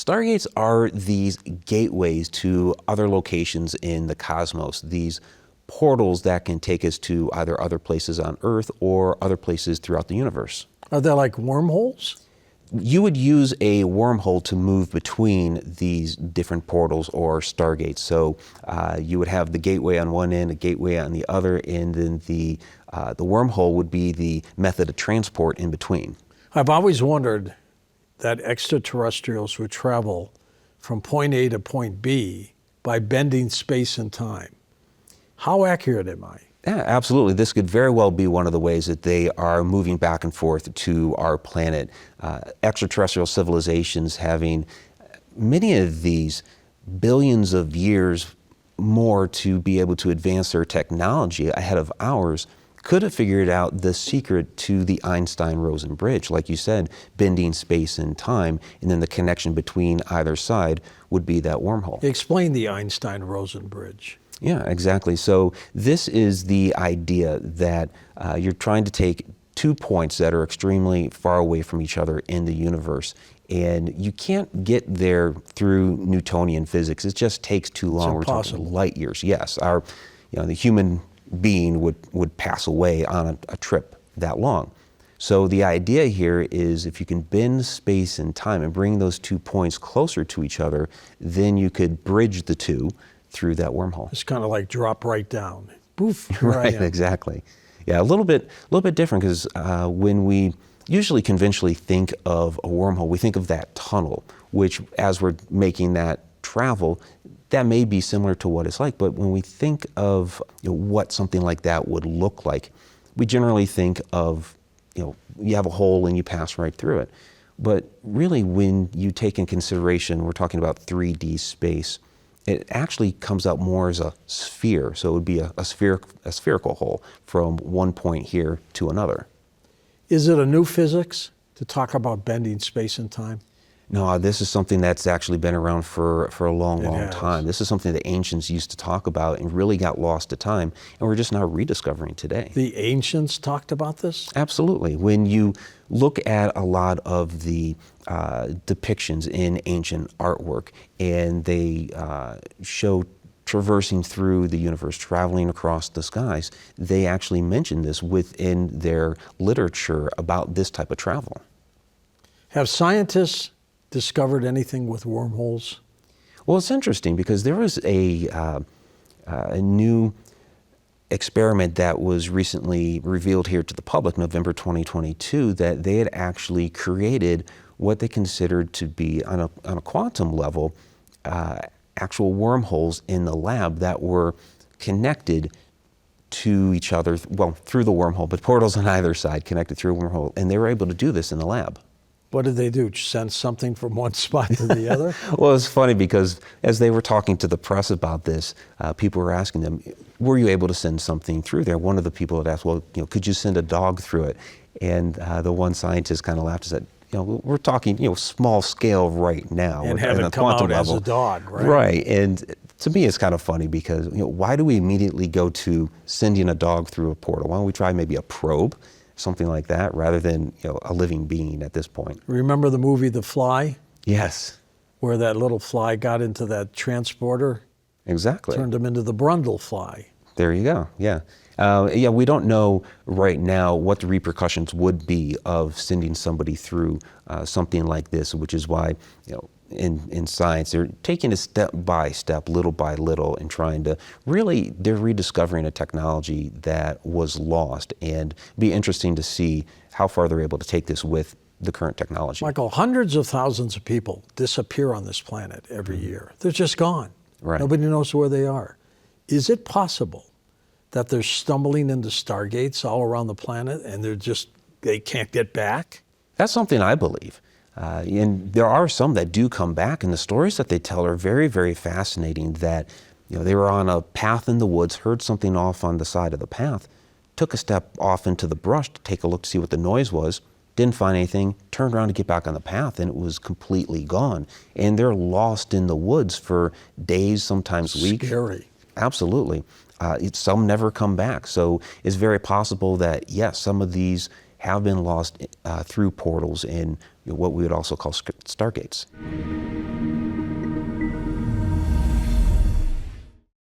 Stargates are these gateways to other locations in the cosmos, these portals that can take us to either other places on Earth or other places throughout the universe. Are they like wormholes? You would use a wormhole to move between these different portals or stargates. So you would have the gateway on one end, a gateway on the other, and then the wormhole would be the method of transport in between. I've always wondered that extraterrestrials would travel from point A to point B by bending space and time. How accurate am I? Yeah, absolutely. This could very well be one of the ways that they are moving back and forth to our planet. Extraterrestrial civilizations having many of these billions of years more to be able to advance their technology ahead of ours could have figured out the secret to the Einstein-Rosen bridge. Like you said, bending space and time, and then the connection between either side would be that wormhole. Explain the Einstein-Rosen bridge. Yeah, exactly. So this is the idea that you're trying to take 2 points that are extremely far away from each other in the universe, and you can't get there through Newtonian physics. It just takes too long. It's impossible. We're talking light years. Yes, the human being would pass away on a trip that long. So the idea here is if you can bend space and time and bring those 2 points closer to each other, then you could bridge the two through that wormhole. It's kind of like drop right down. Poof, here Right, I am. exactly. Yeah, a little bit different because when we usually conventionally think of a wormhole, we think of that tunnel, which as we're making that travel, that may be similar to what it's like. But when we think of what something like that would look like, we generally think of, you have a hole and you pass right through it. But really, when you take in consideration, we're talking about 3D space, it actually comes out more as a sphere. So it would be a spherical hole from one point here to another. Is it a new physics to talk about bending space and time? No, this is something that's actually been around for a long time. This is something the ancients used to talk about and really got lost to time, and we're just now rediscovering today. The ancients talked about this? Absolutely. When you look at a lot of the depictions in ancient artwork, and they show traversing through the universe, traveling across the skies, they actually mention this within their literature about this type of travel. Have scientists discovered anything with wormholes? Well, it's interesting because there was a new experiment that was recently revealed here to the public, November 2022, that they had actually created what they considered to be, on a quantum level, actual wormholes in the lab that were connected to each other, well, through the wormhole, but portals on either side connected through a wormhole, and they were able to do this in the lab. What did they do? Send something from one spot to the other? Well, it's funny because as they were talking to the press about this, people were asking them, were you able to send something through there? One of the people had asked, well, could you send a dog through it? And the one scientist kind of laughed and said, we're talking, small scale right now. And have it come out level. As a dog, right? Right. And to me, it's kind of funny because, why do we immediately go to sending a dog through a portal? Why don't we try maybe a probe? Something like that, rather than a living being at this point. Remember the movie The Fly? Yes. Where that little fly got into that transporter? Exactly. Turned him into the Brundle fly. There you go, yeah. We don't know right now what the repercussions would be of sending somebody through something like this, which is why, in science, they're taking it step by step, little by little, and trying to they're rediscovering a technology that was lost, and it'd be interesting to see how far they're able to take this with the current technology. Michael, hundreds of thousands of people disappear on this planet every year. They're just gone. Right. Nobody knows where they are. Is it possible that they're stumbling into stargates all around the planet and they can't get back? That's something I believe. And there are some that do come back, and the stories that they tell are very, very fascinating, that they were on a path in the woods, heard something off on the side of the path, took a step off into the brush to take a look to see what the noise was, didn't find anything, turned around to get back on the path, and it was completely gone. And they're lost in the woods for days, sometimes weeks. Scary. Absolutely. Some never come back. So it's very possible that, yes, some of these have been lost through portals in what we would also call stargates.